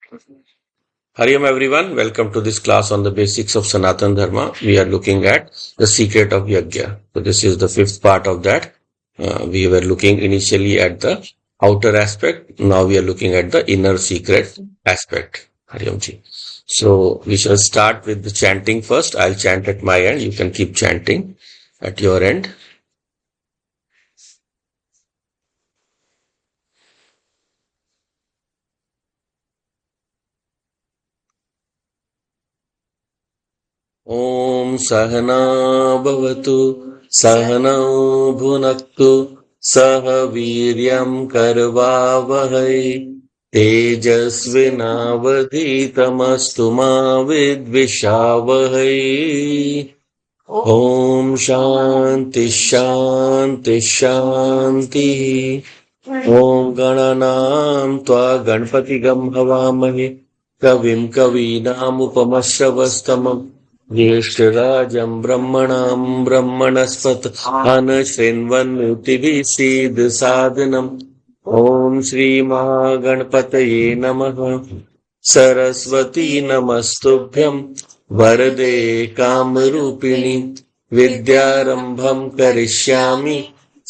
Hariom everyone, welcome to this class on the basics of Sanatana Dharma. We are looking at the secret of Yagya. So this is the fifth part of that. We were looking initially at the outer aspect. Now we are looking at the inner secret aspect. Hariom ji. So we shall start with the chanting first. I'll chant at my end. You can keep chanting at your end. ॐ सहना भवतु सहनौ भुनक्तु सह वीर्यं करवावहै तेजस्विनावधीतमस्तु मा विद्विषावहै ॐ शान्ति शान्ति शान्तिः ॐ गणनां त्वा गणपतिगं हवामहे कविं कवीनामुपमश्रवस्तमम् ज्येष्ठराजं ब्रह्मणां ब्रह्मणस्पत शृण्वन्नुतिभिः सीदसादनम् ॐ श्रीमहागणपतये नमः सरस्वती नमस्तुभ्यं वरदे कामरूपिणि विद्यारम्भं करिष्यामि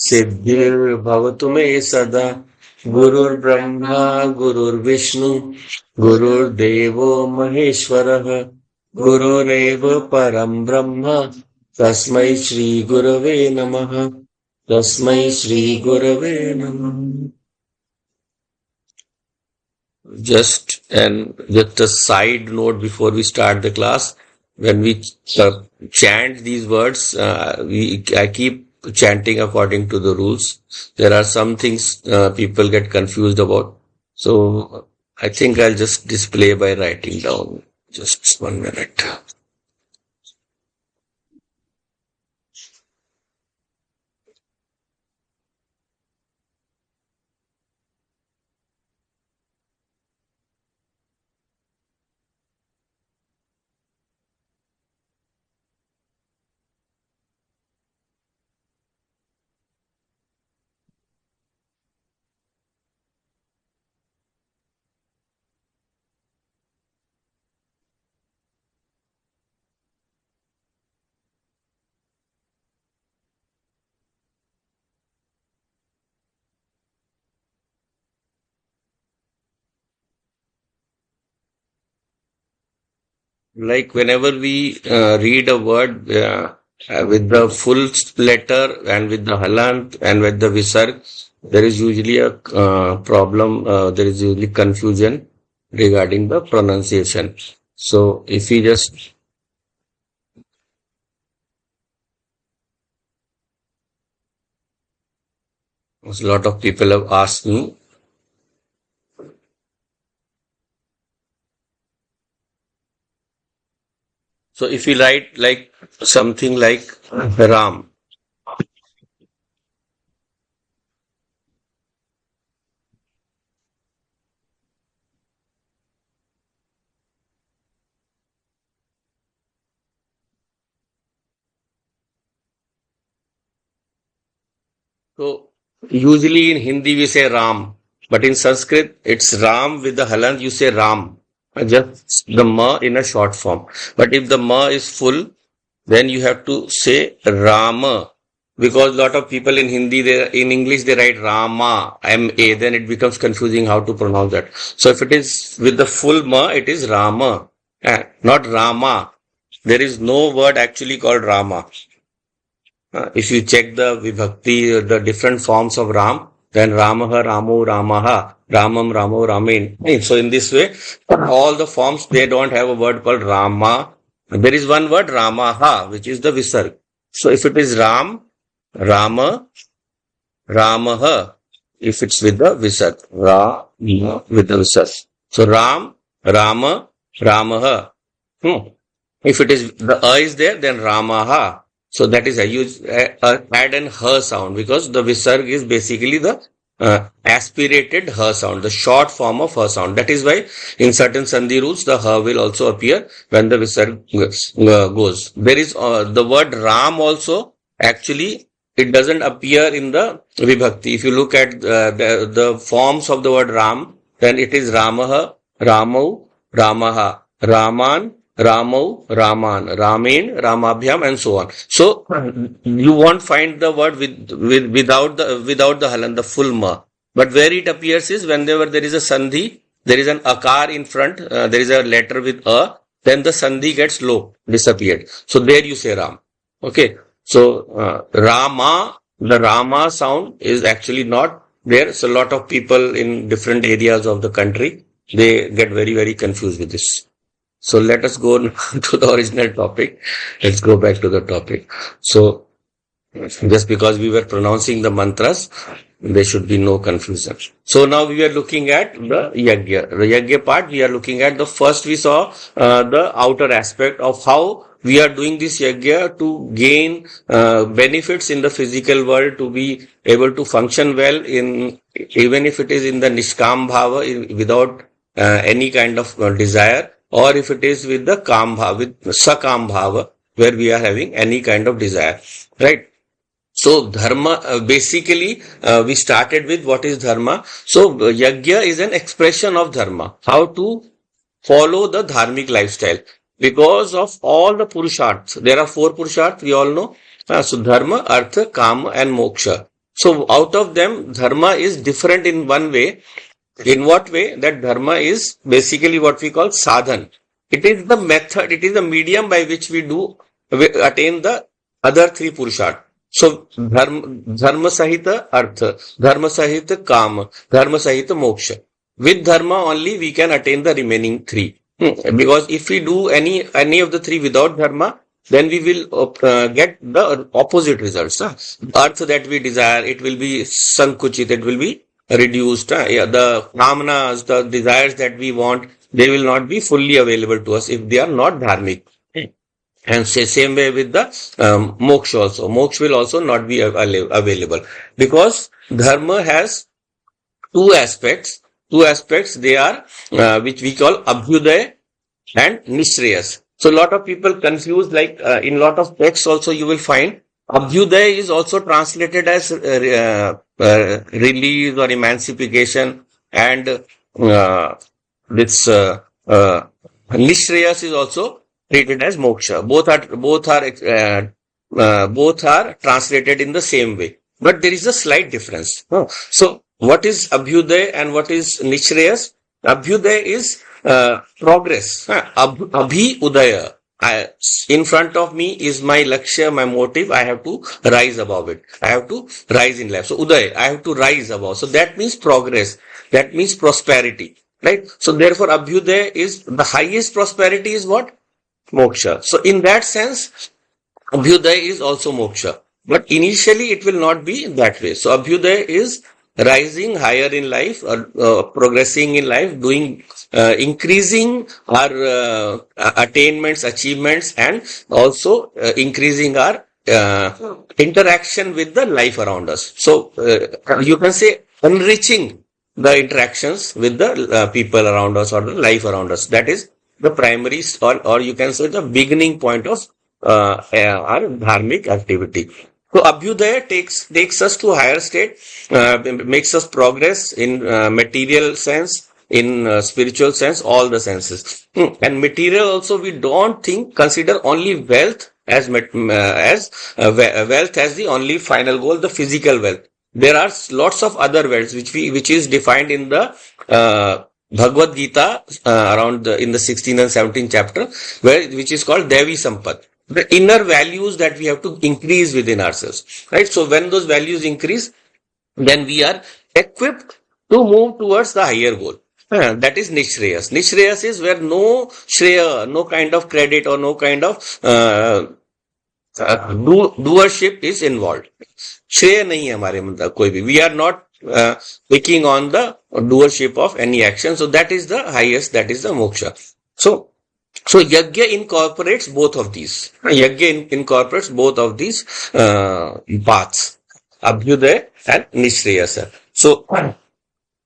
सिद्धिर्भवतु मे सदा गुरुर्ब्रह्मा गुरुर्विष्णु गुरुर्देवो महेश्वरः गुरुरेव परं ब्रह्म तस्मै श्रीगुरवे नमः तस्मै श्रीगुरवे नमः Just a side note before we start the class. When we chant these words, I keep chanting according to the rules. There are some things people get confused about. So I think I'll just display by writing down. Just 1 minute. Like whenever we read a word with the full letter and with the halant and with the visarg, there is usually a problem, there is usually confusion regarding the pronunciation. So if we just, a lot of people have asked me. So if we write like something like Ram, so usually in Hindi we say Ram, but in Sanskrit it's Ram with the halant, you say Ram. Just the ma in a short form. But if the ma is full, then you have to say Rama. Because a lot of people in Hindi, in English, they write Rama, M-A, then it becomes confusing how to pronounce that. So if it is with the full ma, it is Rama, not Rama. There is no word actually called Rama. If you check the vibhakti, the different forms of Ram, then Ramaha, Ramo, Ramaha, Ramam, Ramo, Ramin. So in this way, all the forms, they don't have a word called Rama. There is one word Ramaha, which is the visarg. So if it is Ram, Rama, Ramaha, if it's with the visarg, with the visarg. So Ram, Rama, Ramaha. If it is, the A is there, then Ramaha. So that is a use add an her sound, because the visarg is basically the aspirated her sound, the short form of her sound. That is why in certain sandhi rules the her will also appear when the visarg goes. There is the word Ram also, actually it doesn't appear in the vibhakti. If you look at the forms of the word Ram, then it is Ramaha, Ramau, Ramaha, Raman, Ramau, Raman, Ramen, Ramabhyam, and so on. So you won't find the word without the halan, the full ma. But where it appears is whenever there is a sandhi, there is an akar in front, there is a letter with a, then the sandhi gets low, disappeared. So there you say Ram. Okay. So Rama, the Rama sound is actually not there. So a lot of people in different areas of the country, they get very, very confused with this. So let us go to the original topic. Let's go back to the topic. So just because we were pronouncing the mantras, there should be no confusion. So now we are looking at the Yagya. The Yagya part, we are looking at the first we saw the outer aspect of how we are doing this Yagya to gain benefits in the physical world, to be able to function well in, even if it is in the Nishkam Bhava, without any kind of desire, or if it is with the Kam Bhava, with Sakam Bhava, where we are having any kind of desire, right? So dharma, basically, we started with what is dharma. So yagya is an expression of dharma. How to follow the dharmic lifestyle. Because of all the purusharths, there are 4 purusharths, we all know. So dharma, artha, kama, and moksha. So out of them, dharma is different in one way. In what way? That dharma is basically what we call sadhan. It is the method, it is the medium by which we attain the other 3 purusharths. So dharma sahita artha, dharma sahita kama, dharma sahita moksha. With dharma only we can attain the remaining 3. Because if we do any of the 3 without dharma, then we will get the opposite results. Artha that we desire, it will be sankuchit, it will be reduced. Yeah, the kamanas, the desires that we want, they will not be fully available to us if they are not dharmic. And same way with the moksha also. Moksha will also not be available, because dharma has 2 aspects. 2 aspects they are, which we call abhyuday and nishreyas. So a lot of people confuse, like in lot of texts also you will find abhyuday is also translated as release or emancipation, and this nishreyas is also treated as moksha. Both are translated in the same way, but there is a slight difference. So what is abhyuday and what is nishreyas? Abhyuday is progress. Abhi udaya. In front of me is my lakshya, my motive. I have to rise above it. I have to rise in life. So uday, I have to rise above. So that means progress. That means prosperity. Right? So therefore abhyuday is the highest prosperity is what? Moksha. So in that sense, abhyuday is also moksha. But initially it will not be that way. So abhyuday is rising higher in life, or progressing in life, doing, increasing our attainments, achievements, and also increasing our interaction with the life around us. So you can say enriching the interactions with the people around us or the life around us. That is the primary, or you can say the beginning point of our dharmic activity. So abhyudaya takes us to higher state, makes us progress in material sense, in spiritual sense, all the senses. And material also we don't consider only wealth as wealth as the only final goal, the physical wealth. There are lots of other wealths which is defined in the Bhagavad Gita in the 16th and 17th chapter, which is called Devi Sampat. The inner values that we have to increase within ourselves, right? So when those values increase, then we are equipped to move towards the higher goal. That is nishreyas. Nishreyas is where no shreya, no kind of credit or no kind of doership is involved. Shreya nahi hai hamare mandar koi bhi. We are not taking on the doership of any action. So that is the highest, that is the moksha. So Yagya incorporates both of these. Yagya incorporates both of these paths, Abhyuday and Nishreyasa. So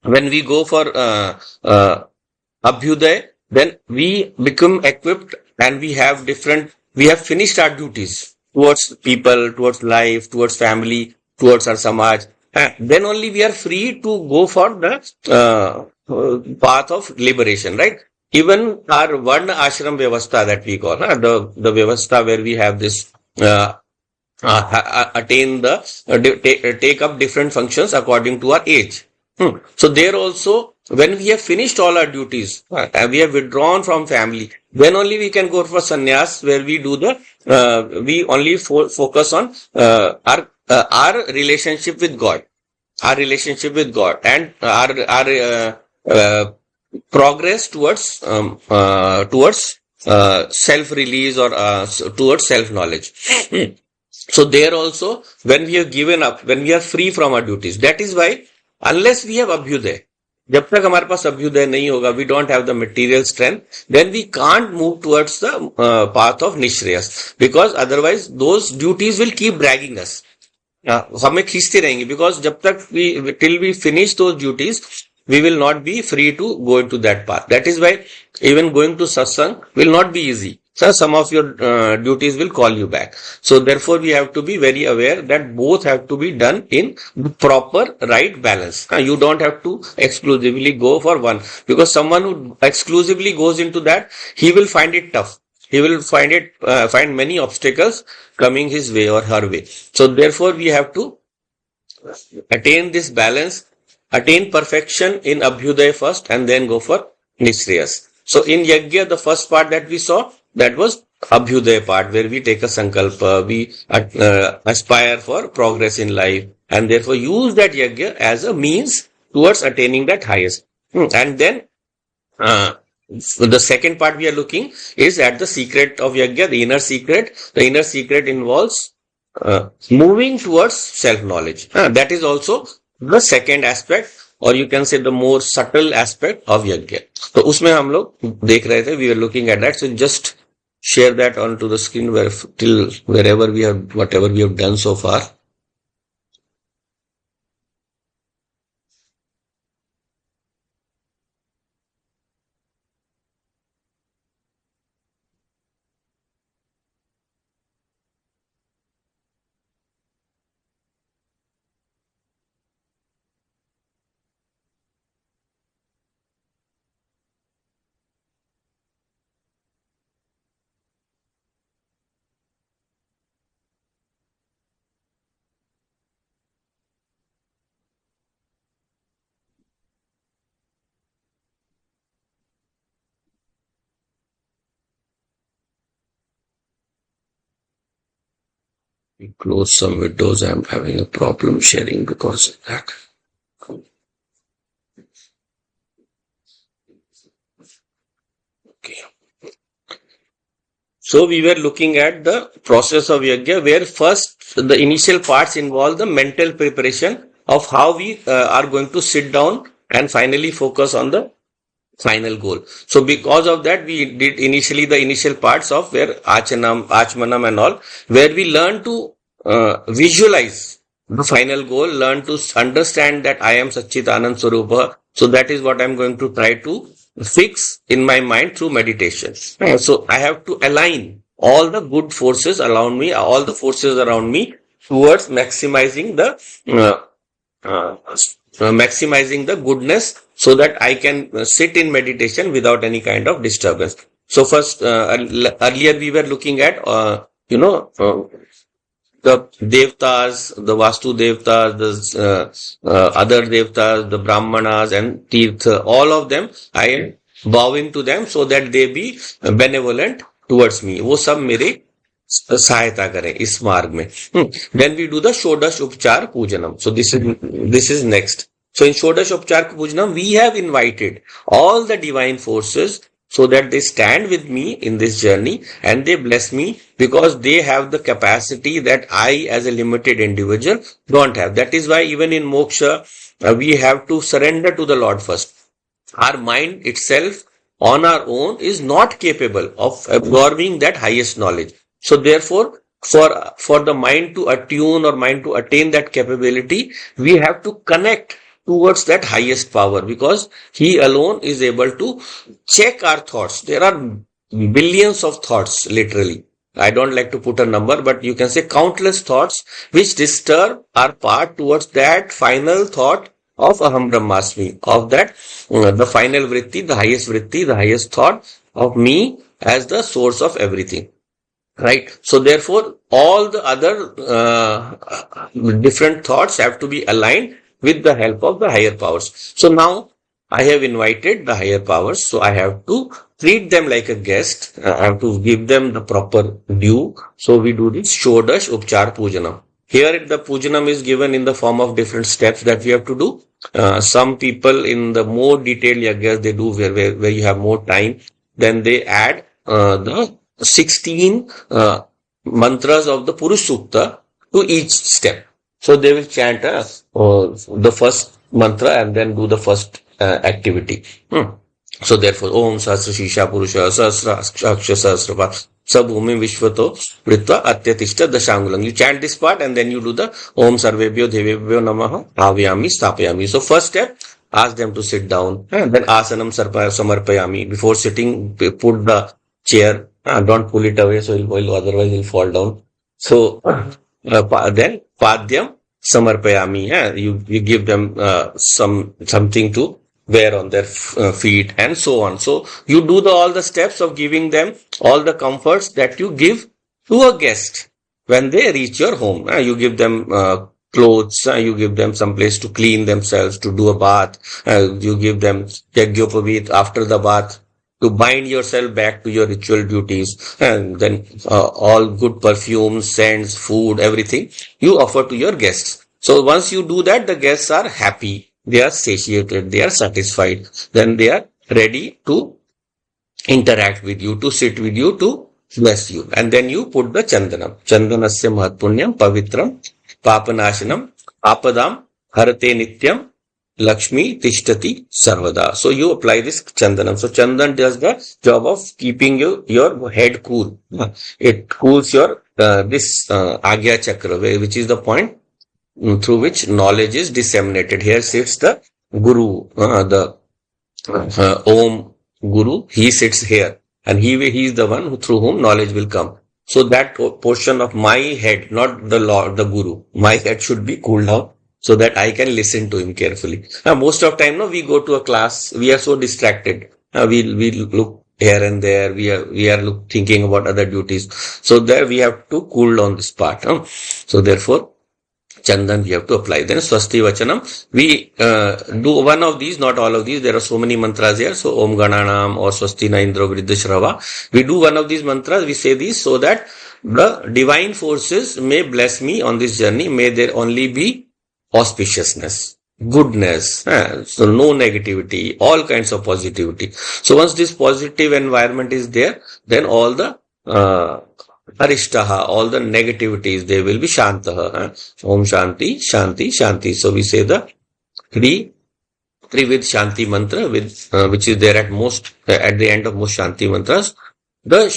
when we go for Abhyuday, then we become equipped and we have finished our duties towards people, towards life, towards family, towards our samaj. Then only we are free to go for the path of liberation, right? Even our Varna Ashram Vyavastha that we call, the Vyavastha where we have this attain the take up different functions according to our age. So there also, when we have finished all our duties, and we have withdrawn from family, then only we can go for sannyas, where we do the we only focus on our relationship with God, and our progress towards self release, or towards self knowledge. So there also, when we have given up, when we are free from our duties, that is why, unless we have abhyuday, जब तक हमारे पास अभ्युदय नहीं होगा, we don't have the material strength, then we can't move towards the path of nishreyas, because otherwise those duties will keep dragging us. हमें खींचते रहेंगे, because जब तक till we finish those duties, we will not be free to go into that path. That is why even going to satsang will not be easy. So some of your duties will call you back. So therefore we have to be very aware that both have to be done in proper right balance. You don't have to exclusively go for one, because someone who exclusively goes into that, he will find it tough. He will find many obstacles coming his way or her way. So therefore we have to attain this balance, attain perfection in abhyuday first, and then go for nishreyas. So in Yagya, the first part that we saw, that was abhyuday part, where we take a sankalpa, we aspire for progress in life, and therefore use that Yagya as a means towards attaining that highest. And then the second part we are looking is at the secret of Yagya, the inner secret. The inner secret involves moving towards self-knowledge. That is also the second aspect, or you can say the more subtle aspect of Yagya. तो उसमें हम लोग देख रहे थे, we were looking at that. So just share that onto the screen, where till wherever we have, whatever we have done so far. Close some windows. I'm having a problem sharing because of that. Okay. So we were looking at the process of Yagya, where first the initial parts involve the mental preparation of how we are going to sit down and finally focus on the final goal. So because of that, we did initially the initial parts of where Achmanam and all, where we learn to visualize the final goal, learn to understand that I am Satchitanand Swarupa. So that is what I'm going to try to fix in my mind through meditation. So I have to align all the good forces around me, towards maximizing the goodness, so that I can sit in meditation without any kind of disturbance. So first, earlier we were looking at, the devtas, the Vastu devtas, the other devtas, the Brahmanas and Tirtha, all of them, I am bowing to them so that they be benevolent towards me. वो सब मेरे सहायता करें इस मार्ग में. Then we do the Shodash Upchar Pujanam. So this is next. So in Shodash Upchar Pujanam, we have invited all the divine forces so that they stand with me in this journey and they bless me, because they have the capacity that I as a limited individual don't have. That is why even in moksha, we have to surrender to the Lord first. Our mind itself on our own is not capable of absorbing that highest knowledge. So therefore, for the mind to attune or mind to attain that capability, we have to connect towards that highest power, because he alone is able to check our thoughts. There are billions of thoughts, literally. I don't like to put a number, but you can say countless thoughts which disturb our path towards that final thought of Aham Brahmasmi, of that, the final vritti, the highest thought of me as the source of everything. Right. So therefore, all the other different thoughts have to be aligned with the help of the higher powers. So now I have invited the higher powers. So I have to treat them like a guest. I have to give them the proper due. So we do this Shodash Upchar Pujanam. Here the Pujanam is given in the form of different steps that we have to do. Some people in the more detailed yagyas they do where you have more time, then they add the 16 mantras of the Purush Sukta to each step. So they will chant the first mantra and then do the first activity. So therefore, Om Sahasra Shisha Purusha Sahasra Aksha Sahasra Sabhumi Vishvato Vritta Atyatishta Dashangulam. You chant this part and then you do the Om Sarvebhyo Devebhyo Namaha Avyami Stapayami. So first step, ask them to sit down. And then Asanam Samarpayami. Before sitting, put the chair. Don't pull it away, so otherwise he'll fall down. So then Padyam Samarpayami. You give them something to wear on their feet and so on. So you do all the steps of giving them all the comforts that you give to a guest when they reach your home. You give them clothes, you give them some place to clean themselves, to do a bath, you give them Yagyopavit after the bath, to bind yourself back to your ritual duties, and then all good perfumes, scents, food, everything you offer to your guests. So once you do that, the guests are happy, they are satiated, they are satisfied, then they are ready to interact with you, to sit with you, to bless you. And then you put the chandanam. Chandanasya mahatpunyam pavitram papanashanam apadam harate nityam Lakshmi Tishtati Sarvada. So you apply this Chandanam. So Chandan does the job of keeping your head cool. It cools your this Agya Chakra, which is the point through which knowledge is disseminated. Here sits the Guru, the Om Guru. He sits here, and he is the one through whom knowledge will come. So that portion of my head, not the Lord, the Guru, my head should be cooled down, so that I can listen to him carefully. Most of the time, we go to a class, we are so distracted. We look here and there, we are thinking about other duties. So there we have to cool down this part. So therefore, Chandan we have to apply. Then Swasti Vachanam, we do one of these, not all of these. There are so many mantras here. So Om Gananam or Swasti Na Indra Vriddha. We do one of these mantras, we say these so that the divine forces may bless me on this journey. May there only be auspiciousness, goodness, so no negativity, all kinds of positivity. So once this positive environment is there, then all the arishtaha, all the negativities, they will be shantaha. Om Shanti, Shanti, Shanti. So we say the Trivid Shanti mantra, which is there at the end of most Shanti mantras. The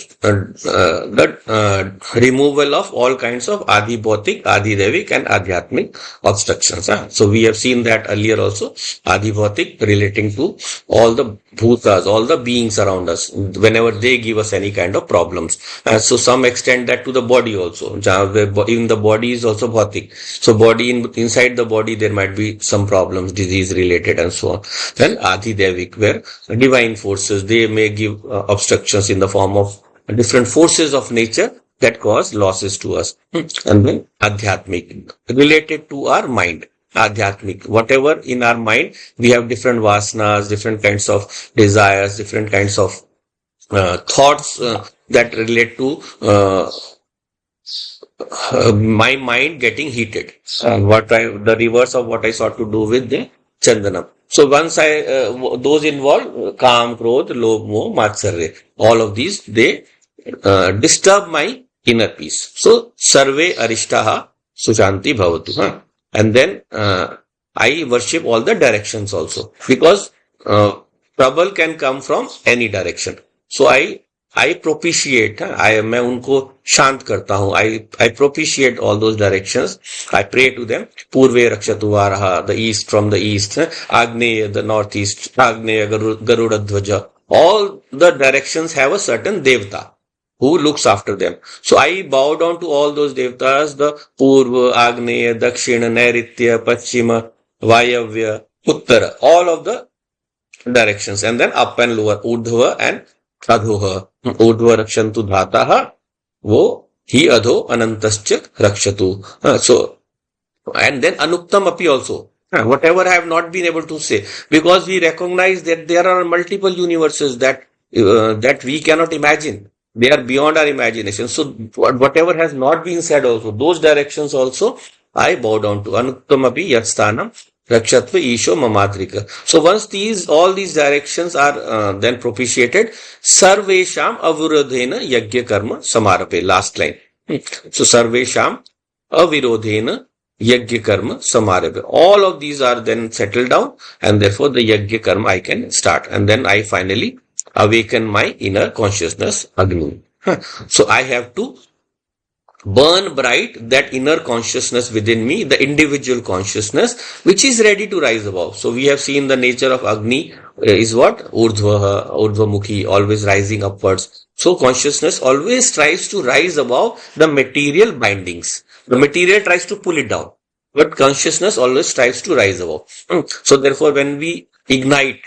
removal of all kinds of Adi Bhautik, Adi Devik and Adhyatmic obstructions. So we have seen that earlier also. Adi Bhautik relating to all the bhutas, all the beings around us, whenever they give us any kind of problems. So some extend that to the body also. Even the body is also Bhautik. So body inside the body there might be some problems, disease related and so on. Then Adi Devik, where divine forces, they may give obstructions in the form of different forces of nature that cause losses to us. And then Adhyatmic, related to our mind. Adhyatmic, whatever in our mind, we have different vasanas, different kinds of desires, different kinds of thoughts that relate to my mind getting heated. The reverse of what I sought to do with the Chandanam. So once those involved, Kam, Krodh, Lobh, Moh, Matsarya, all of these, they disturb my inner peace. So, Sarve Arishtaha Sushanti Bhavatu. And then I worship all the directions also. Because trouble can come from any direction. So I propitiate, मैं उनको शांत करता हूँ. I propitiate all those directions. I pray to them. Purve Rakshatu Varaha, the east from the east. Agneya, the northeast. Agneya, Garuda Dhwaja. All the directions have a certain devta who looks after them. So I bow down to all those devtas, the Purva, Agneya, Dakshina, Nairitya, Pachima, Vayavya, Uttara, all of the directions, and then up and lower, urdhva and adhoha. Urdhva rakshantu dhataha, wo hi adho anantascha rakshatu. So, and then anuktam api also. Whatever I have not been able to say, because we recognize that there are multiple universes that we cannot imagine. They are beyond our imagination. So whatever has not been said also, those directions also, I bow down to. Anuktam api yatsthanam rakshatva isho mamadrika. So once all these directions are then propitiated, sarvesham avirodhena yagya karma samarape. Last line. So sarvesham avirodhena Yagya karma samarabha. All of these are then settled down, and therefore the Yagya karma I can start. And then I finally awaken my inner consciousness, Agni. So I have to burn bright that inner consciousness within me, the individual consciousness, which is ready to rise above. So we have seen the nature of Agni is what? Urdhvamukhi, always rising upwards. So consciousness always tries to rise above the material bindings. The material tries to pull it down, but consciousness always tries to rise above. So therefore, when we ignite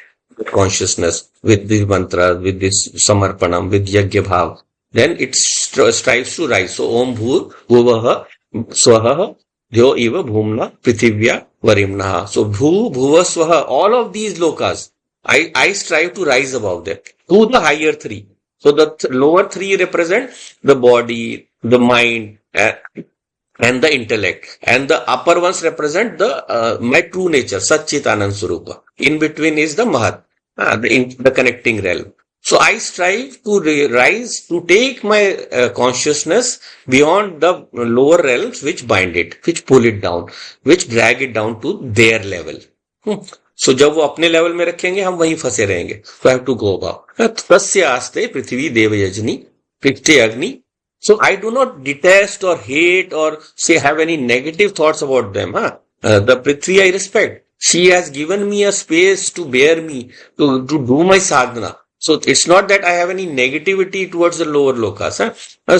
consciousnness with the mantra, with this samarpanam, with yagya bhav, then it strives to rise. So Om Bhur Bhuvaha Swaha Dhyo Eva Bhumna Prithivya Varimnaha. So Bhu Bhuva Swaha, all of these lokas, I strive to rise above them to the higher three. So the lower three represent the body, the mind, and the intellect, and the upper ones represent my true nature, Satchitanand Swarupa. In between is the Mahat, the connecting realm. So I strive to rise, to take my consciousness beyond the lower realms which bind it, which pull it down, which drag it down to their level. So जब वो अपने level में रखेंगे, हम वहीं फंसे रहेंगे. So I have to go above. तस्य आस्ते पृथ्वी देवयजनी पृष्ठे अग्नि. So I do not detest or hate or say have any negative thoughts about them. The Prithvi I respect. She has given me a space to bear me, to do my sadhana. So it's not that I have any negativity towards the lower lokas.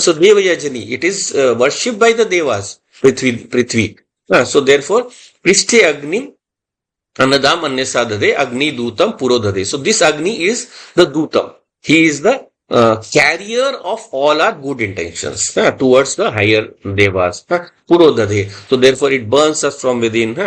So Deva Yajani, it is worshipped by the Devas, Prithvi. So therefore, Prishte Agni, Anadam Anyasadade, Agni Dutam Purodade. So this Agni is the Dutam. He is the carrier of all our good intentions towards the higher devas. Purodade. So therefore it burns us from within.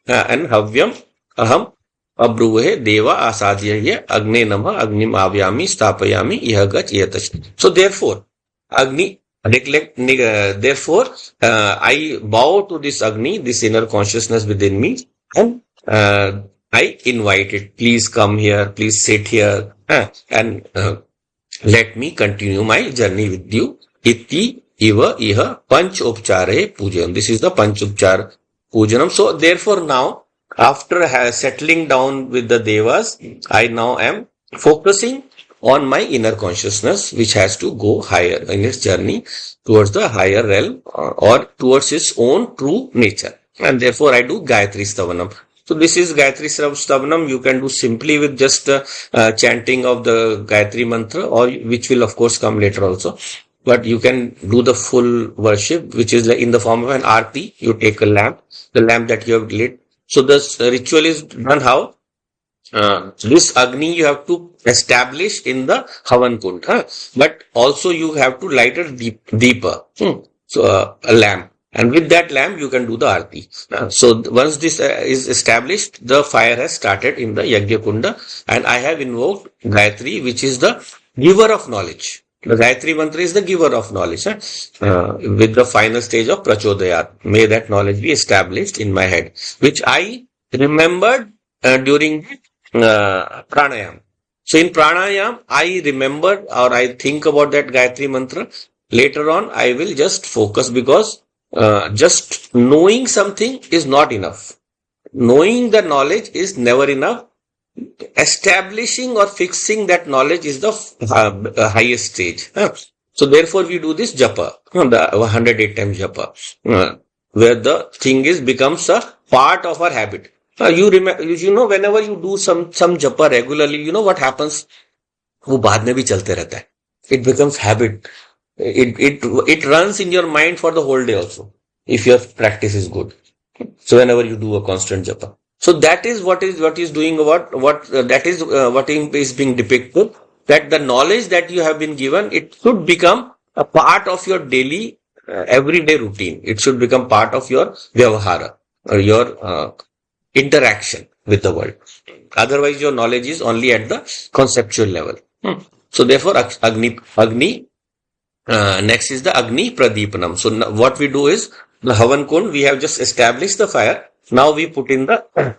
And Havyam Aham Abruhe Deva Asadhyaya Agne Nama Agnim Avyami Stapayami Ihagach Yatash. So therefore, Agni, therefore, I bow to this Agni, this inner consciousness within me, and I invite it. Please come here, please sit here, and let me continue my journey with you. Iti Iva Iha Panch Upchare Pujanam. This is the Panch Upchar Pujanam. So therefore now, after settling down with the Devas, I now am focusing on my inner consciousness, which has to go higher in its journey towards the higher realm or towards its own true nature. And therefore I do Gayatri Stavanam. So this is Gayatri Stavanam. You can do simply with just chanting of the Gayatri mantra, or which will of course come later also. But you can do the full worship, which is in the form of an arti. You take a lamp, the lamp that you have lit. So this ritual is done how? This Agni you have to establish in the Havan Kund. But also you have to light a deepa. So a lamp. And with that lamp, you can do the arti. So once this is established, the fire has started in the Yagya Kunda, and I have invoked Gayatri, which is the giver of knowledge. The Gayatri mantra is the giver of knowledge, with the final stage of Prachodayat. May that knowledge be established in my head, which I remembered during pranayam. So in pranayam, I remember or I think about that Gayatri mantra. Later on, I will just focus, because just knowing something is not enough. Knowing the knowledge is never enough. Establishing or fixing that knowledge is the highest stage. So therefore we do this japa, the 108 times japa, where the thing becomes a part of our habit. You know, whenever you do some japa regularly, you know what happens? वो बाद में भी चलते रहता है. It becomes habit. It runs in your mind for the whole day also, if your practice is good. So whenever you do a constant japa. So that is what is doing what that is what is being depicted, that the knowledge that you have been given, it should become a part of your daily everyday routine. It should become part of your vyavahara, or your interaction with the world. Otherwise, your knowledge is only at the conceptual level. So therefore, Agni, next is the Agni Pradipanam. So what we do is, the Havan Kund, we have just established the fire. Now we put in the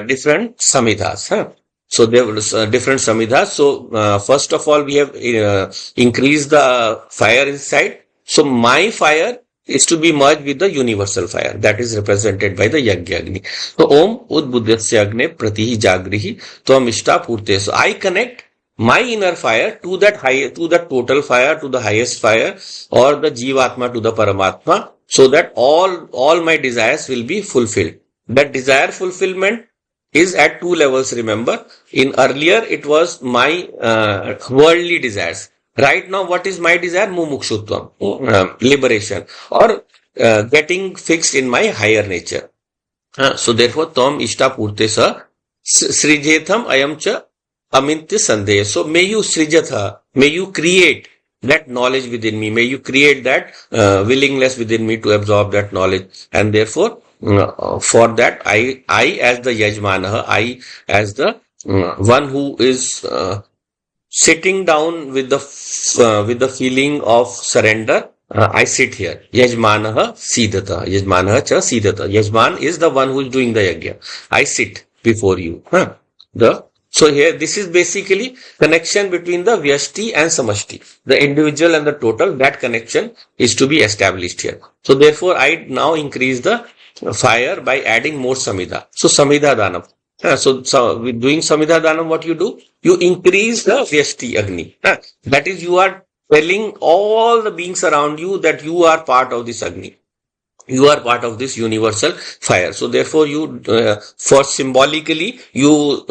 different samidhas. So there was different samidhas. So first of all, we have increased the fire inside. So my fire is to be merged with the universal fire that is represented by the Yagya Agni. So Om Udbuddhasya Agne Pratihi Jagrihi Tvam Ishta Purte. So I connect my inner fire to that high, to the total fire, to the highest fire, or the Jivatma to the Paramatma, so that all my desires will be fulfilled. That desire fulfillment is at two levels, remember. In earlier, it was my worldly desires. Right now, what is my desire? Mumukshutvam, liberation, or getting fixed in my higher nature. So therefore, Tam Ishta Purte Sa Srijetham Ayam Cha Amintya Sandeya. So may you srijatha, may you create that knowledge within me, may you create that willingness within me to absorb that knowledge, and therefore for that I as the Yajmanaha, I as the one who is sitting down with the feeling of surrender, I sit here. Yajmanaha Sidhata. Yajmanaha Cha Sidhata. Yajman is the one who is doing the yagya. I sit before you. So here, this is basically connection between the Vyashti and Samashti. The individual and the total, that connection is to be established here. So therefore, I now increase the fire by adding more Samidha. So Samidha Danam. So with doing Samidha Danam, what you do? You increase the Vyashti Agni. That is, you are telling all the beings around you that you are part of this Agni. You are part of this universal fire. So therefore, you, for symbolically, you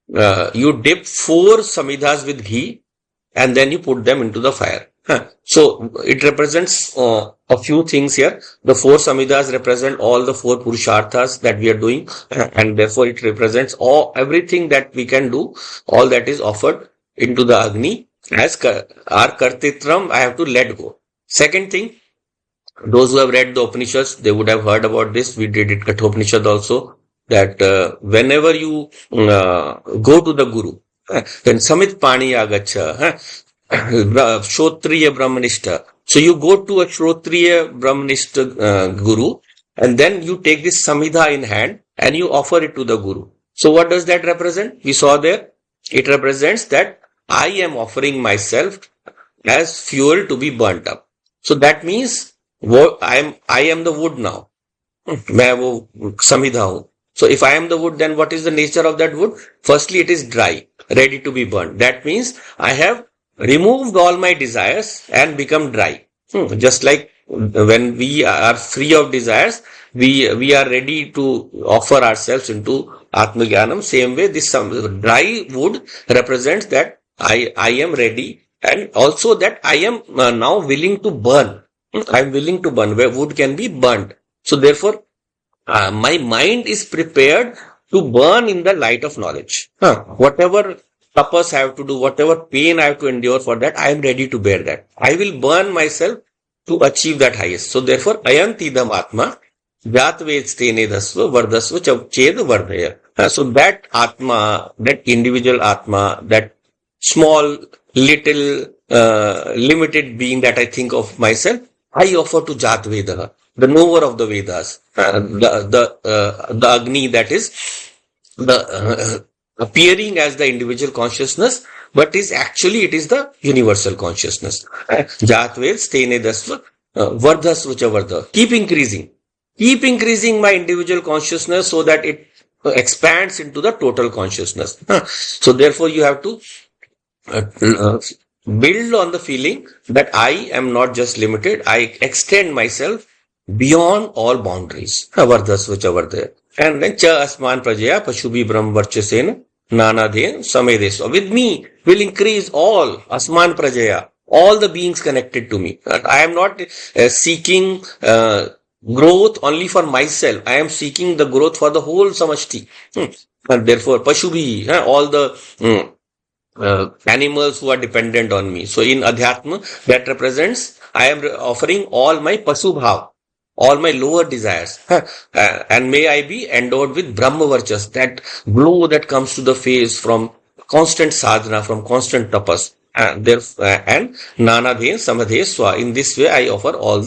dip 4 samidhas with ghee, and then you put them into the fire. So it represents a few things here. The 4 samidhas represent all the 4 purusharthas that we are doing, and therefore it represents everything that we can do, all that is offered into the Agni. As our kartitram, I have to let go. Second thing, those who have read the Upanishads, they would have heard about this. We did it Kathopanishad also, that whenever you go to the Guru, then Samit Pani Agacha, Shrotriya Brahmanishta. So you go to a Shrotriya Brahmanishta Guru, and then you take this Samidha in hand and you offer it to the Guru. So what does that represent? We saw there, it represents that I am offering myself as fuel to be burnt up. So that means I am the wood now. मैं वो समिधा हूँ. So if I am the wood, then what is the nature of that wood? Firstly, it is dry, ready to be burned. That means I have removed all my desires and become dry. Just like when we are free of desires, we are ready to offer ourselves into Atmagyanam. Same way, this dry wood represents that I am ready, and also that I am now willing to burn. I am willing to burn, where wood can be burnt. So therefore, my mind is prepared to burn in the light of knowledge. Whatever tapas I have to do, whatever pain I have to endure for that, I am ready to bear that. I will burn myself to achieve that highest. So therefore, ayantidam atma, jatvedstene dasva, vardasva ched vardhaya. So that atma, that individual atma, that small, little, limited being that I think of myself, I offer to Jatveda, the knower of the Vedas, the Agni, that is the appearing as the individual consciousness, but is actually it is the universal consciousness. Jatved stene dasva vardhasvacha vardha. Keep increasing my individual consciousness so that it expands into the total consciousness. So therefore, you have to build on the feeling that I am not just limited, I extend myself beyond all boundaries. Vardhasvacha vardhaya. And then cha asman prajaya pashubi brahm varchasena nanadhen samedeso. With me will increase all asman prajaya, all the beings connected to me. I am not seeking growth only for myself. I am seeking the growth for the whole samashti. And therefore, Pashubhi, all the animals who are dependent on me. So in Adhyatma, that represents I am offering all my Pasubhav, all my lower desires. And may I be endowed with Brahma Varchas, that glow that comes to the face from constant sadhana, from constant tapas. And Nana Dhe Samadhe Swa. In this way, I offer all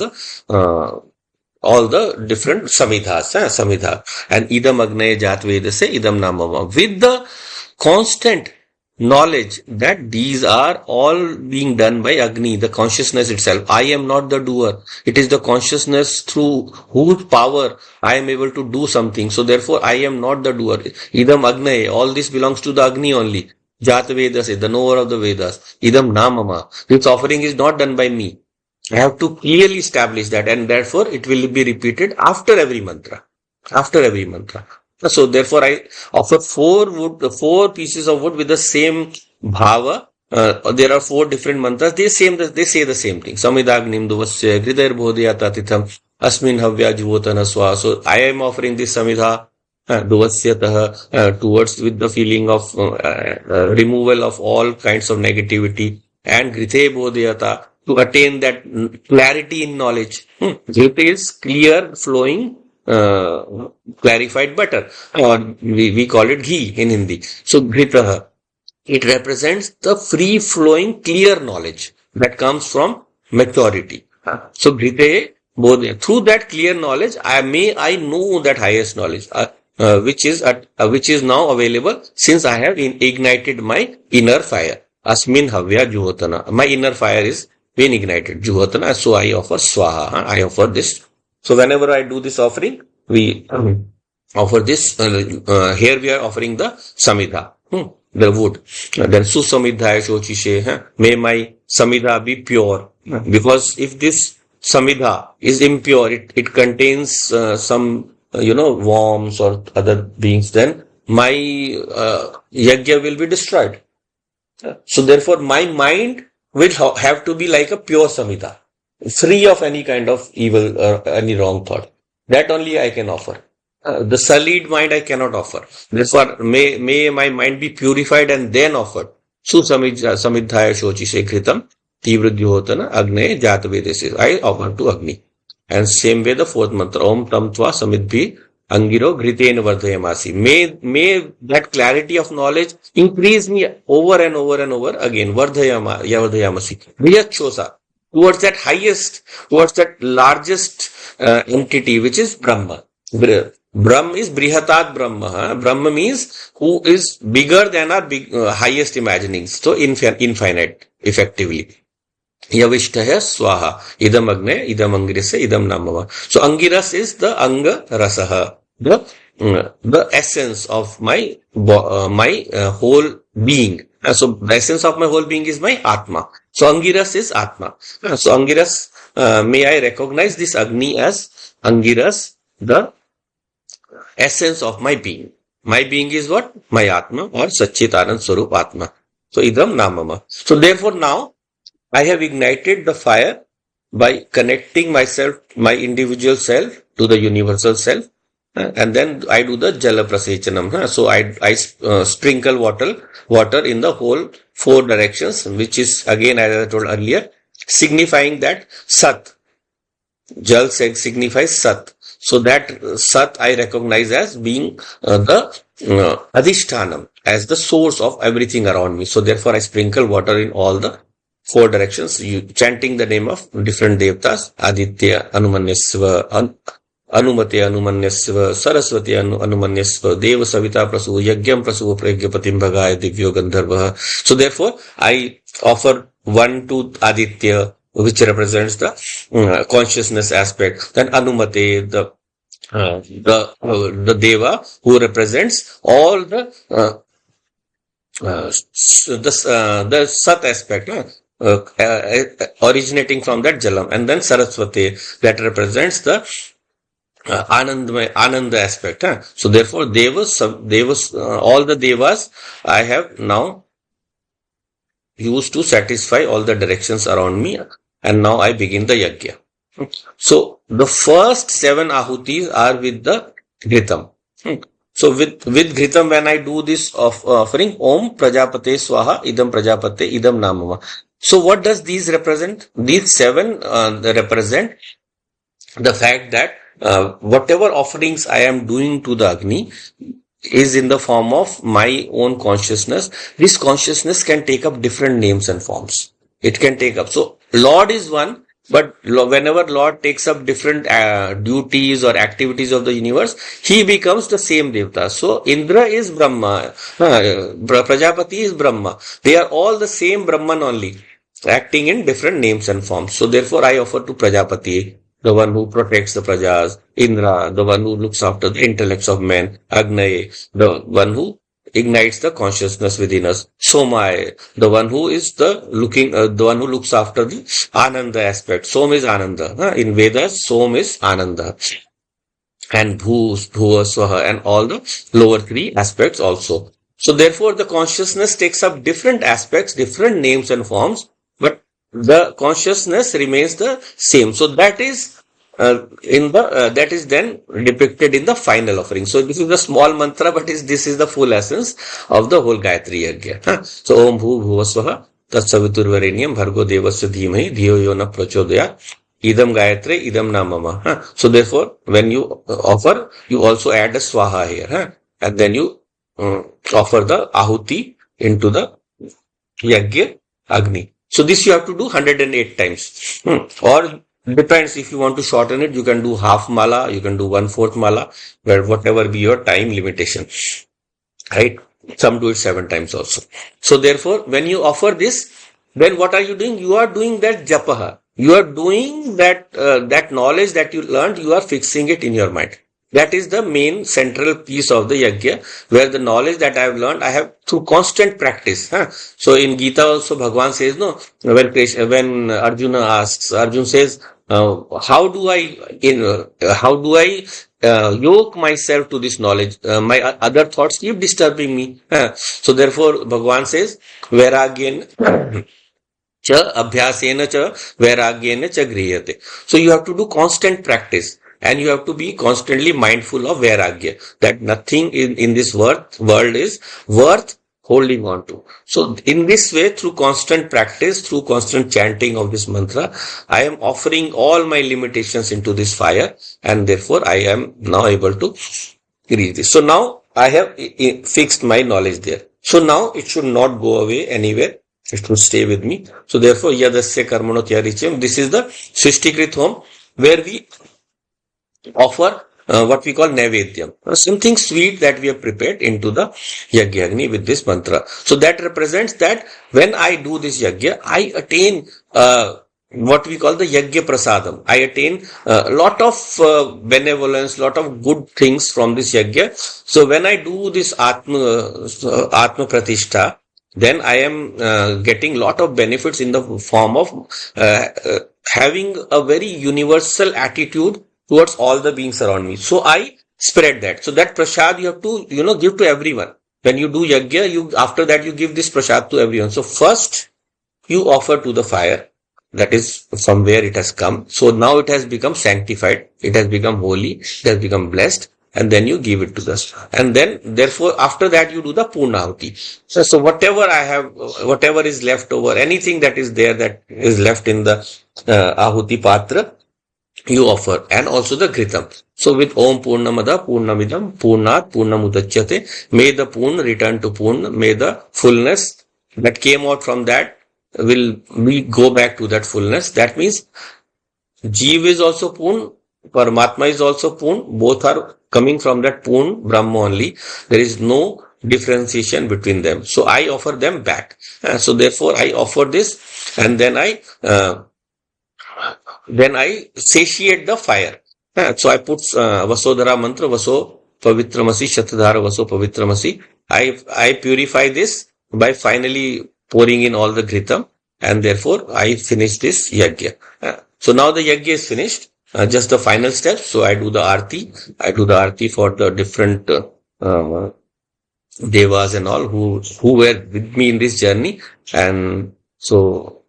the different samidhas, samidha. And idam agnaya jat vedase idam namama. With the constant knowledge that these are all being done by Agni, the consciousness itself. I am not the doer. It is the consciousness through whose power I am able to do something. So therefore, I am not the doer. Idam Agnaya, all this belongs to the Agni only. Jat Vedas, the knower of the Vedas. Idam Namama. This offering is not done by me. I have to clearly establish that, and therefore it will be repeated after every mantra. After every mantra. So therefore I offer four pieces of wood with the same bhava. There are four different mantras. They say the same thing. Samidagnim duvasya hridayar bodhyata titham asmin havya jivotana swa. So I am offering this samidha duvasyatah towards with the feeling of removal of all kinds of negativity, and grite bodhyata to attain that clarity in knowledge. Grite is clear, flowing, clarified butter, or we call it ghee in Hindi. So Ghritaha, it represents the free flowing clear knowledge that comes from maturity. So Ghrite, through that clear knowledge, I know that highest knowledge, which is now available since I have ignited my inner fire. Asmin Havya Juhotana. My inner fire is been ignited. Juhotana. So I offer Swaha. I offer this. So whenever I do this offering, we offer this. Here we are offering the samidha, the wood. Then susamidhaya shochishe. May my samidha be pure. Because if this samidha is impure, it contains some worms or other beings, then my yagya will be destroyed. So therefore, my mind will have to be like a pure samidha, free of any kind of evil or any wrong thought. That only I can offer. The sullied mind I cannot offer. Therefore, may my mind be purified and then offered. Samidhaya shochi sekritam tivrudyotana agne jatavedese. I offer to Agni. And same way the fourth mantra, Om Tam Tva Samidbhi Angiro Gritena Vardhayamasi. May that clarity of knowledge increase me over and over and over again. Vardhayamasi. Vriyachosa. Towards that highest, towards that largest entity, which is Brahma. Brahm is Brihatat Brahma. Brahma means who is bigger than our highest imaginings. So infinite, effectively. Yavishtaya Swaha. Idam Agne, Idam Angirasa, Idam Namava. So Angiras is the Anga Rasaha. The essence of my whole being. So the essence of my whole being is my Atma. So Angiras is Atma. So Angiras, may I recognize this Agni as Angiras, the essence of my being. My being is what? My Atma or Satchit Anand Swarup Atma. So Idam Namama. So therefore now I have ignited the fire by connecting myself, my individual self to the universal self. And then I do the Jala Prasechanam. So I sprinkle water in the whole four directions, which is again, as I told earlier, signifying that Sat. Jal signifies Sat. So that Sat I recognize as being the Adhishtanam, as the source of everything around me. So therefore I sprinkle water in all the four directions, chanting the name of different devtas, Aditya, Anumanyasva, Anumate Anumanyasva, Saraswati Anumanyasva, Deva Savita Prasu, Yagyam Prasu, Pragyapatim Bhagaya, Divyo Gandharva. So therefore, I offer one to Aditya, which represents the consciousness aspect. Then Anumate, the Deva, who represents all the Sat aspect. Originating from that Jalam, and then Saraswati, that represents the Ananda aspect. So therefore, Devas, all the Devas I have now used to satisfy all the directions around me, and now I begin the Yagya. So the first seven ahutis are with the Ghritam. So with Ghritam, when I do this of offering, Om Prajapate Swaha, Idam Prajapate, Idam Namama. So what does these represent? These seven they represent the fact that whatever offerings I am doing to the Agni is in the form of my own consciousness. This consciousness can take up different names and forms. It can take up. So Lord is one, but whenever Lord takes up different duties or activities of the universe, he becomes the same Devta. So Indra is Brahma, Prajapati is Brahma. They are all the same Brahman only, acting in different names and forms. So therefore I offer to Prajapati, the one who protects the prajas; Indra, the one who looks after the intellects of men; Agnaye, the one who ignites the consciousness within us; Somaya, the one who is the one who looks after the Ananda aspect. Som is Ananda. In Vedas, Som is Ananda. And Bhuva, Swaha, and all the lower three aspects also. So therefore, the consciousness takes up different aspects, different names and forms, but the consciousness remains the same. So that is that is then depicted in the final offering. So this is the small mantra, but this is the full essence of the whole Gayatri Yagya. So Om Bhuva Swaha Tatsaviturvarenyam Bhargo Devasya Dhimahi Dhiyo Yo Na Prachodayat Idam Gayatre Idam Namama. So therefore, when you offer, you also add a Swaha here, and then you offer the Ahuti into the Yagya Agni. So this you have to do 108 times. Or depends, if you want to shorten it, you can do half mala, you can do 1/4 mala, where whatever be your time limitation. Right? Some do it 7 times also. So therefore, when you offer this, then what are you doing? You are doing that japaha. You are doing that that knowledge that you learned, you are fixing it in your mind. That is the main central piece of the yagya, where the knowledge that I have learned, I have through constant practice. So in Gita also, Bhagavan says, no, when Arjuna asks, Arjuna says, how do I yoke myself to this knowledge? My other thoughts keep disturbing me. So therefore, Bhagavan says, Vairagyen cha abhyasena cha vairagyena cha grihate. So you have to do constant practice. And you have to be constantly mindful of vairagya, that nothing in this world is worth holding on to. So in this way, through constant practice, through constant chanting of this mantra, I am offering all my limitations into this fire, and therefore I am now able to reach this. So now I have fixed my knowledge there. So now it should not go away anywhere. It should stay with me. So therefore, yadasya karmano tyarichyam. This is the Srishtikrit home, where we offer what we call Naivedyam, something sweet that we have prepared into the Yagyagni with this mantra. So that represents that when I do this Yagya, I attain what we call the Yagya Prasadam. I attain a lot of benevolence, lot of good things from this Yagya. So when I do this Atma Pratishtha, then I am getting lot of benefits in the form of having a very universal attitude towards all the beings around me. So I spread that. So that prasad you have to, give to everyone. When you do yagya, after that you give this prasad to everyone. So first you offer to the fire. That is from where it has come. So now it has become sanctified. It has become holy. It has become blessed. And then you give it to the, and then therefore after that you do the Purnahuti. So whatever I have, whatever is left over, anything that is there that is left in the Ahuti Patra, you offer, and also the Ghritam. So with Om Purnamada Purnamidam Purnat Purnamudachyate, may the Purna return to Purna, may the fullness that came out from that we go back to that fullness. That means Jeev is also Purna, Paramatma is also Purna, both are coming from that Purna Brahma only. There is no differentiation between them. So I offer them back. So therefore I offer this, and then I satiate the fire. So I put Vasodhara mantra, Vaso Pavitramasi, Shatadhara Vaso Pavitramasi. I purify this by finally pouring in all the Ghritam, and therefore I finish this Yagya. So now the Yagya is finished. Just the final step. So I do the Aarti. I do the Aarti for the different Devas and all who were with me in this journey. And so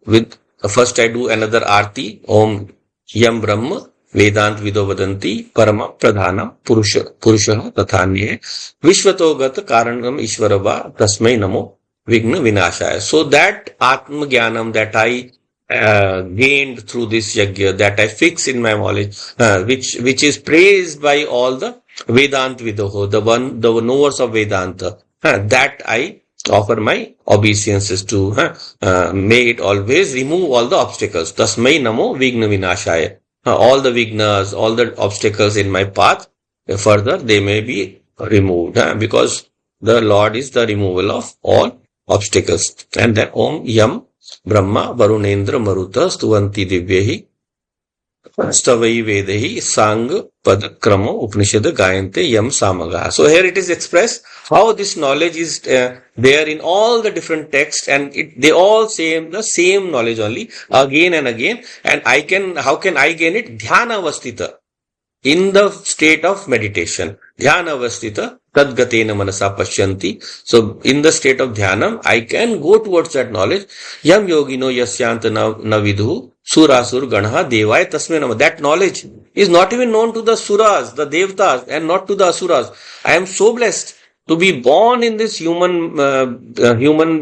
first I do another Aarti, Om यम ब्रह्म वेदांत विदो वदंती परम प्रधान पुरुष तथान्य विश्वतोगत कारणम ईश्वर वा तस्मै नमो विघ्न विनाशाय. So that Atma Jnanam that I gained through this yagya, that I fix in my knowledge, which is praised by all the Vedant Vidoho, the knowers of Vedanta, that I offer my obeisances to. May it always remove all the obstacles. Tasmai namo vigna vinashaya. All the vignas, all the obstacles in my path, further they may be removed, because the Lord is the removal of all obstacles. And then Om Yam Brahma Varunendra Maruta Stuvanti Divyehi Stavai Vedehi Sang Padakramo Upanishad Gayante Yam Samaga. So here it is expressed how this knowledge is there in all the different texts, and they all say the same knowledge only again and again. And how can I gain it? Dhyana Vastita. In the state of meditation. Dhyana Vastita Tadgatena Manasa Pashyanti. So in the state of Dhyanam, I can go towards that knowledge. Yam Yogino Yasyanta Navidhu Surasur Ganha Devaya Tasme Nama. That knowledge is not even known to the Suras, the Devtas, and not to the Asuras. I am so blessed to be born in this human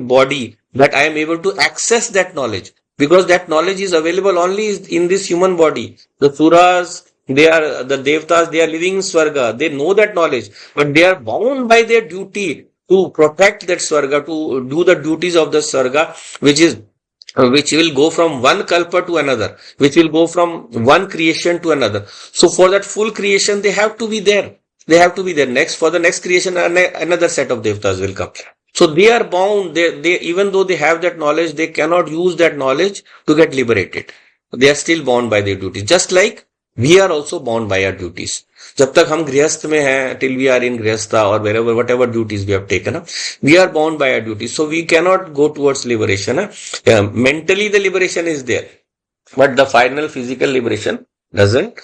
body that I am able to access that knowledge, because that knowledge is available only in this human body. The Suras, the Devtas, they are living in Swarga. They know that knowledge, but they are bound by their duty to protect that Swarga, to do the duties of the Swarga, which will go from one kalpa to another, which will go from one creation to another. So for that full creation, they have to be there. They have to be there. Next, for the next creation, another set of Devtas will come. So they are bound. They even though they have that knowledge, they cannot use that knowledge to get liberated. They are still bound by their duties. Just like we are also bound by our duties. जब तक हम गृहस्थ में हैं, till we are in गृहस्था or wherever, whatever duties we have taken, we are bound by our duties. So we cannot go towards liberation. Mentally the liberation is there, but the final physical liberation doesn't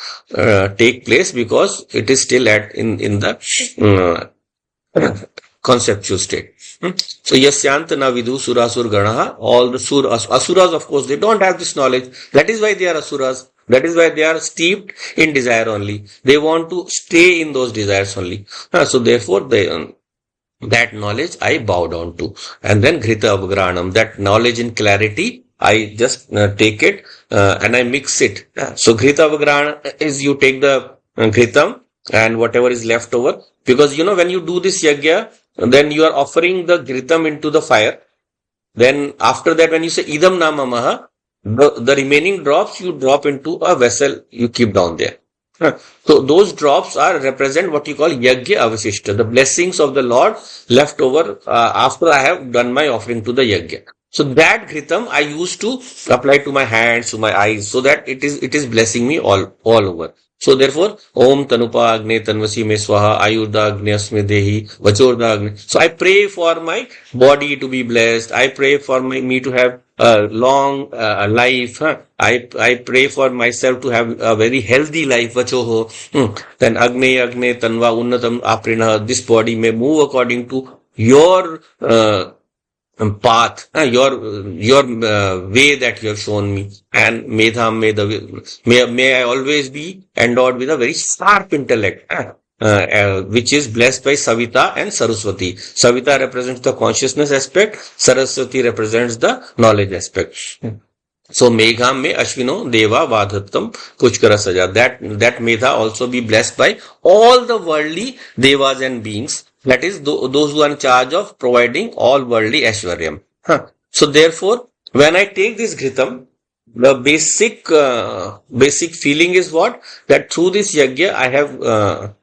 take place, because it is still in the conceptual state. So yasyanta na vidu surasur ganaha. All the asuras, of course, they don't have this knowledge. That is why they are asuras. That is why they are steeped in desire only. They want to stay in those desires only. So therefore, that knowledge I bow down to. And then Ghrita Avagranam, that knowledge in clarity, I just take it and I mix it. So Ghrita Avagranam is you take the Ghritam and whatever is left over. Because when you do this Yagya, then you are offering the Ghritam into the fire. Then after that, when you say Idam Namamaha, the remaining drops you drop into a vessel, you keep down there. So those drops represent what you call Yagya Avasishta, the blessings of the Lord left over after I have done my offering to the Yagya. So that Ghritam I used to apply to my hands, to my eyes, so that it is blessing me all over. So therefore, Om Tanupa Agne Tanvasi Me Swaha Ayurda Agne Asme Dehi Vachorda Agne. So I pray for my body to be blessed. I pray for me to have a long life. I pray for myself to have a very healthy life. Vachoho. Then Agne Tanva Unnatam Aprina. This body may move according to your path, your way that you have shown me, and may I always be endowed with a very sharp intellect, which is blessed by Savita and Saraswati. Savita represents the consciousness aspect, Saraswati represents the knowledge aspect. So Megham me Ashvino Deva Vadhattam Puchkara Saja. That Medha also be blessed by all the worldly devas and beings. That is those who are in charge of providing all worldly Aishwaryam. So therefore, when I take this Ghritam, the basic feeling is what? That through this Yagya I have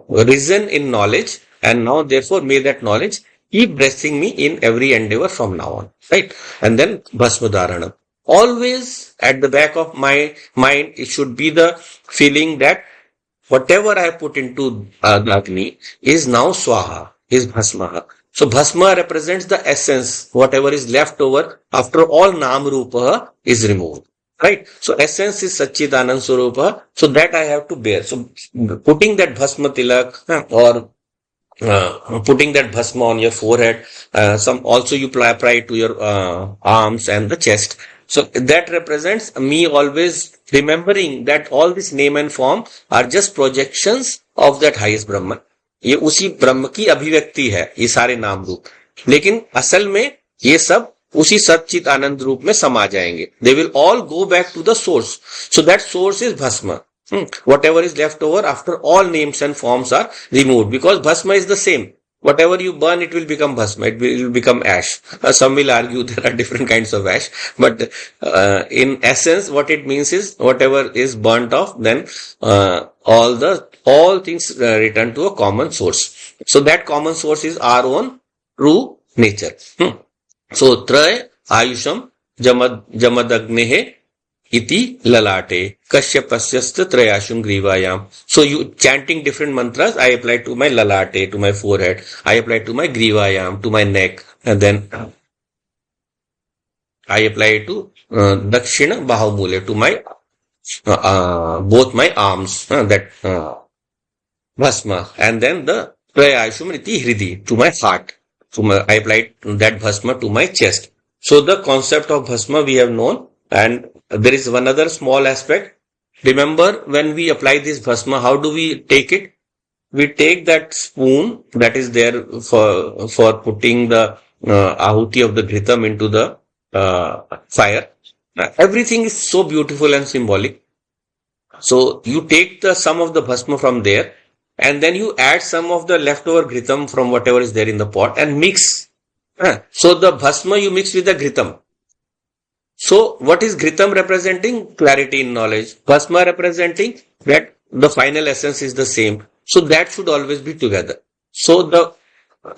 risen in knowledge, and now therefore may that knowledge keep blessing me in every endeavor from now on. Right? And then Bhasmadharana. Always at the back of my mind, it should be the feeling that whatever I put into the Agni is now Swaha, is Bhasma. So Bhasma represents the essence, whatever is left over after all Nam Rupa is removed. Right? So essence is Satchidanand Swarupa, so that I have to bear. So putting that Bhasma Tilak or putting that Bhasma on your forehead, also you apply to your arms and the chest. So that represents me always remembering that all this name and form are just projections of that highest Brahman. ये उसी ब्रह्म की अभिव्यक्ति है ये सारे नाम रूप, लेकिन असल में ये सब उसी सच्चित आनंद रूप में समा जाएंगे. They will all go back to the source. So that source is भस्म. Whatever is left over after all names and forms are removed, because bhasma is the same. Whatever you burn, it will become bhasma. It will become ash. Some will argue there are different kinds of ash, but in essence, what it means is whatever is burnt off, then all things return to a common source. So that common source is our own true nature. So traya ayusham jamadagnehe iti lalate kashyapasya trayashum grivayam. So you chanting different mantras, I apply to my lalate, to my forehead, I apply to my grivayam, to my neck, and then I apply to dakshina bahumule, to my both my arms, that bhasma, and then the trayashum iti hridi, to my heart, I apply that bhasma to my chest. So the concept of bhasma we have known. And there is one other small aspect. Remember, when we apply this bhasma, how do we take it? We take that spoon that is there for putting the ahuti of the ghritam into the fire. Everything is so beautiful and symbolic. So you take some of the bhasma from there, and then you add some of the leftover ghritam from whatever is there in the pot and mix. So the bhasma you mix with the ghritam. So what is ghritam representing? Clarity in knowledge. Bhasma representing that the final essence is the same. So that should always be together. So the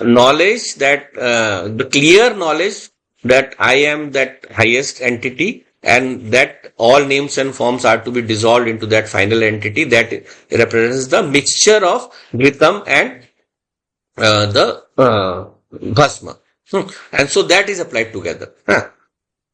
knowledge that, the clear knowledge that I am that highest entity, and that all names and forms are to be dissolved into that final entity, that represents the mixture of ghritam and the bhasma. And so that is applied together.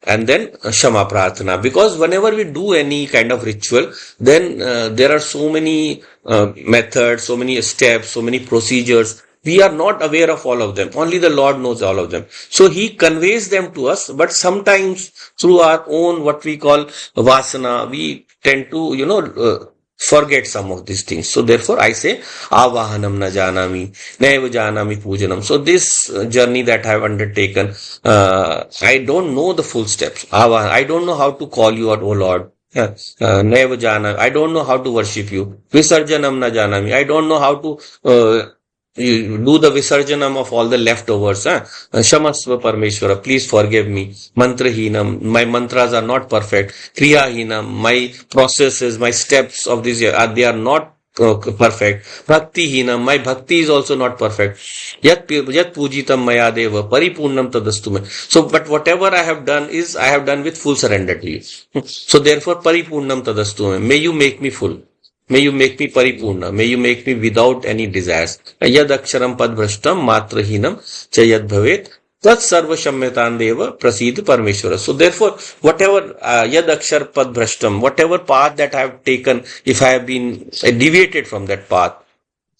And then Shama Prarthana, because whenever we do any kind of ritual, then there are so many methods, so many steps, so many procedures. We are not aware of all of them. Only the Lord knows all of them. So He conveys them to us, but sometimes through our own what we call vasana, we tend to, forget some of these things. So therefore I say, avahanam na janami, naiva janami pujanam. So this journey that I have undertaken, I don't know the full steps. I don't know how to call you out, O Lord. Naiva janami. I don't know how to worship you. Visarjanam na janami. I don't know how to you do the visarjanam of all the leftovers. Shamasva Parmeshwara, please forgive me. Mantrahinam, my mantras are not perfect. Kriyahinam, my processes, my steps of this year, they are not perfect. Bhaktihinam, my bhakti is also not perfect. Yat pujitam maya deva, paripurnam tadastu me. So, but whatever I have done is, I have done with full surrender to you. So therefore, paripurnam tadastu me. May you make me full. May you make me paripurna. May you make me without any desires. Yad aksharam pad bhrashtam matrahinam chayad bhavet tat sarva shamyatan deva prasid parmeshwara. So therefore, whatever yad akshar pad bhrashtam, whatever path that I have taken, if I have been deviated from that path,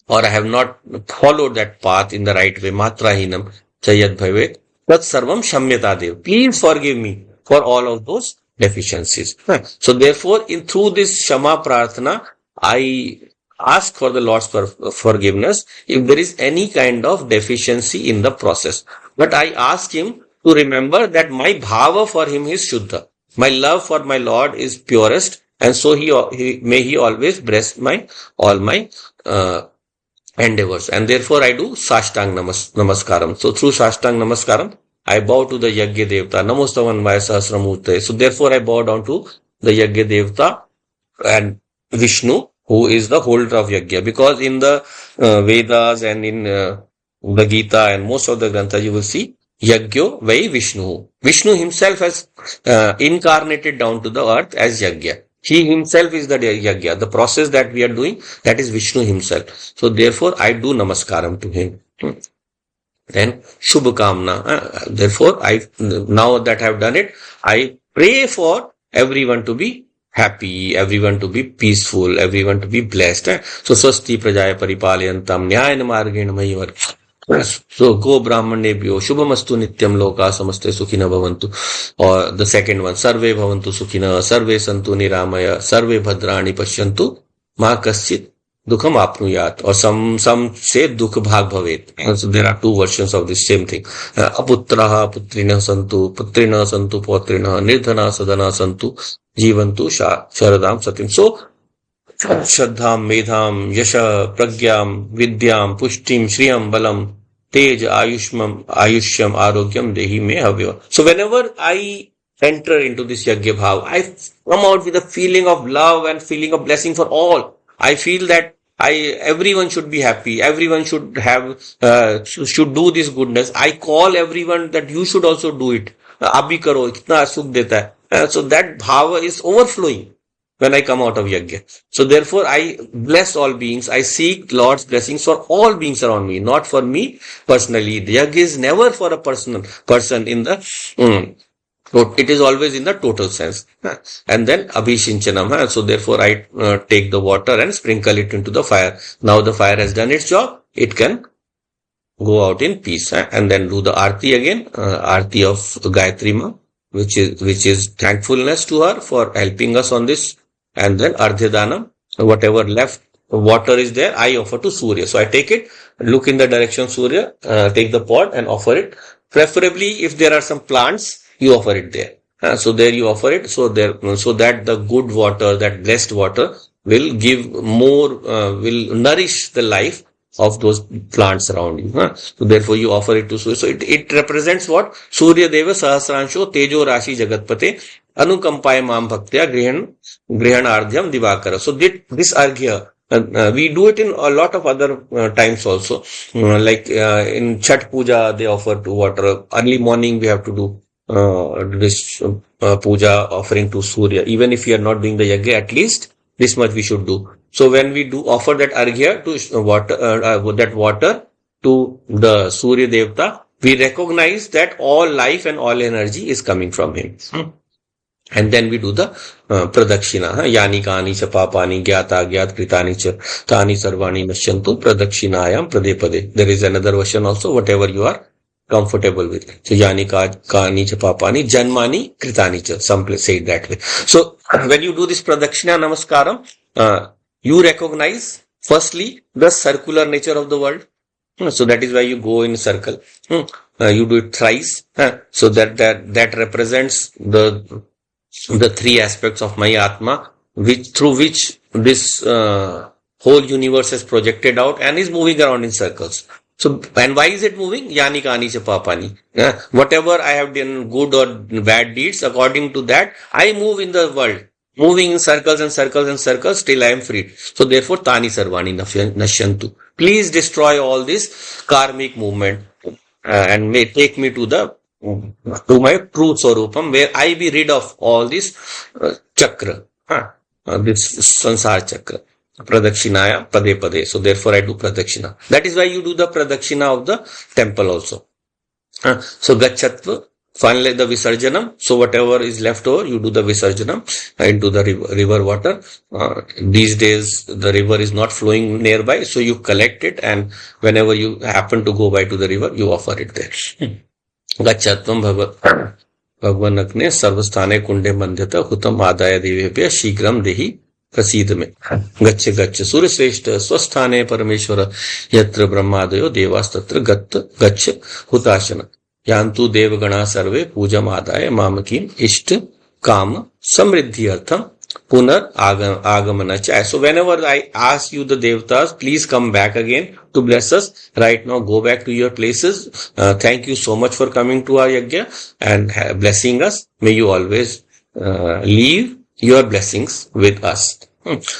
or I have not followed that path in the right way, matrahinam chayad bhavet tat sarvam shamyata deva. Please forgive me for all of those deficiencies. So therefore, through this Shama Prarthana, I ask for the Lord's forgiveness if there is any kind of deficiency in the process. But I ask Him to remember that my bhava for Him is Shuddha. My love for my Lord is purest, and so may He always bless all my endeavors. And therefore I do Sashtang Namaskaram. So through Sashtang Namaskaram, I bow to the Yagya Devta, Namostavan Vaya Sahasramurte. So therefore I bow down to the Yagya Devta and Vishnu, who is the holder of Yagya. Because in the Vedas and in the Gita and most of the Granthas, you will see Yagyo Vai Vishnu. Vishnu himself has incarnated down to the earth as Yagya. He himself is the Yagya. The process that we are doing, that is Vishnu himself. So therefore, I do Namaskaram to him. Then Shubhakamna. Therefore, now that I have done it, I pray for everyone to be happy, everyone to be peaceful, everyone to be blessed. So, swasti prajaya paripalyantam nyayana margena mahivar So go brahmanebhyo shubhamastu nityam loka samaste sukhina bhavantu. Or the second one, sarve bhavantu sukhina, sarve santu niramaya, sarve bhadrani pashyantu, ma kaschit dukham apnuyat. Or some say dukh bhag bhavet. So there are two versions of the same thing. Aputraha putrina santu potrina nirdhana sadana santu jivantu sharadam satim. So श्रद्धाम मेधाम यश प्रज्ञाम विद्याम पुष्टिम श्रियम बलम तेज आयुष्यम आरोग्यम देहि मे हव्य. So whenever I enter into this yagya bhav, I come out with a feeling of love and feeling of blessing for all. I feel that everyone should be happy. Everyone should should do this goodness. I call everyone that you should also do it. आप भी करो, कितना सुख देता है. So that bhava is overflowing when I come out of Yagya. So therefore I bless all beings. I seek Lord's blessings for all beings around me, not for me personally. The Yagya is never for a person in the, it is always in the total sense. And then Abhishinchanam. So therefore I take the water and sprinkle it into the fire. Now the fire has done its job. It can go out in peace. And then do the Aarti again, Aarti of Gayatri Ma, which is thankfulness to her for helping us on this. And then Ardhyadanam, whatever left water is there, I offer to Surya. So I take it, look in the direction of Surya, take the pot and offer it. Preferably, if there are some plants, you offer it there. So there you offer it, so that the good water, that blessed water will give more, will nourish the life of those plants around you. So therefore you offer it to Surya. So it represents what? Surya Deva Sahasransho Tejo Rashi Jagatpate Anukampaya Mam Bhaktya Grihanardhyam Divakara. So this arghya, we do it in a lot of other times also. Like in Chhat Puja, they offer to water. Early morning we have to do this puja offering to Surya. Even if we are not doing the yagya, at least this much we should do. So when we do offer that arghya to water, that water to the Surya Devta, we recognize that all life and all energy is coming from him. And then we do the pradakshina. Yani kani cha papani gyata gyat kritani cha tani sarvani nashyantu pradakshinayam pradepade. There is another version also, whatever you are comfortable with. So yani kani cha papani janmani kritani cha. Some place say it that way. So when you do this pradakshina namaskaram, you recognize firstly the circular nature of the world. So that is why you go in a circle. You do it thrice. So that represents the three aspects of my Atma, through which this whole universe is projected out and is moving around in circles. So, and why is it moving? Yani kani cha papani. Whatever I have done, good or bad deeds, according to that, I move in the world, moving in circles and circles and circles till I am freed. So therefore, tani sarvani nashyantu. Please destroy all this karmic movement and may take me to my true swarupam, where I be rid of all this chakra, this sansar chakra. Pradakshinaya pade pade. So therefore I do pradakshina. That is why you do the pradakshina of the temple also. So gachatva, finally the visarjanam. So whatever is left over, you do the visarjanam into the river water. These days the river is not flowing nearby, so you collect it, and whenever you happen to go by to the river, you offer it there. Gachatvam Bhagwan Akne Sarvasthane Kunde Mandhyata Hutam Adaya Devebhya Shigram Dehi Prasid Me. Gaccha Gaccha Surya Sreshta Swasthane Parameshwara Yatra Brahmadayo Devas Tatra Gaccha Hutashana Yantu Devagana Sarve Pujam Adaya Mamakim Ishta Kama Samriddhi Artham Punar Agamana. So whenever I ask you the Devtas, please come back again to bless us. Right now, go back to your places. Thank you so much for coming to our Yagya and blessing us. May you always leave your blessings with us.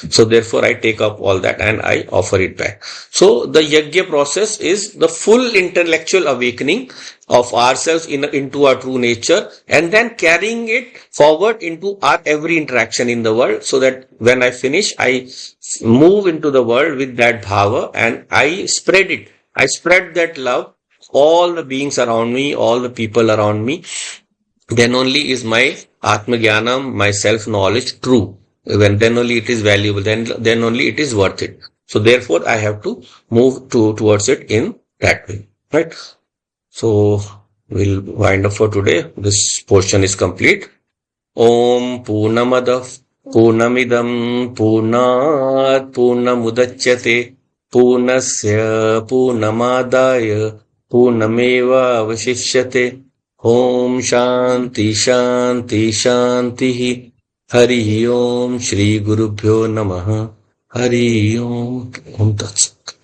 So therefore, I take up all that and I offer it back. So the Yagya process is the full intellectual awakening of ourselves into our true nature, and then carrying it forward into our every interaction in the world, so that when I finish, I move into the world with that bhava and I spread it. I spread that love, all the beings around me, all the people around me. Then only is my Atma Jnanam, my self-knowledge true. Then only it is valuable. Then only it is worth it. So therefore, I have to move towards it in that way. Right? So we'll wind up for today. This portion is complete. Om Purnamadav Purnamidam Purnat Purnamudachyate Purnasya Purnamadaya Purnameva Avashishyate. Om Shanti Shanti Shanti. Hari Om Shri Gurubhyo Namaha. Hari Om. Om Tat Sat.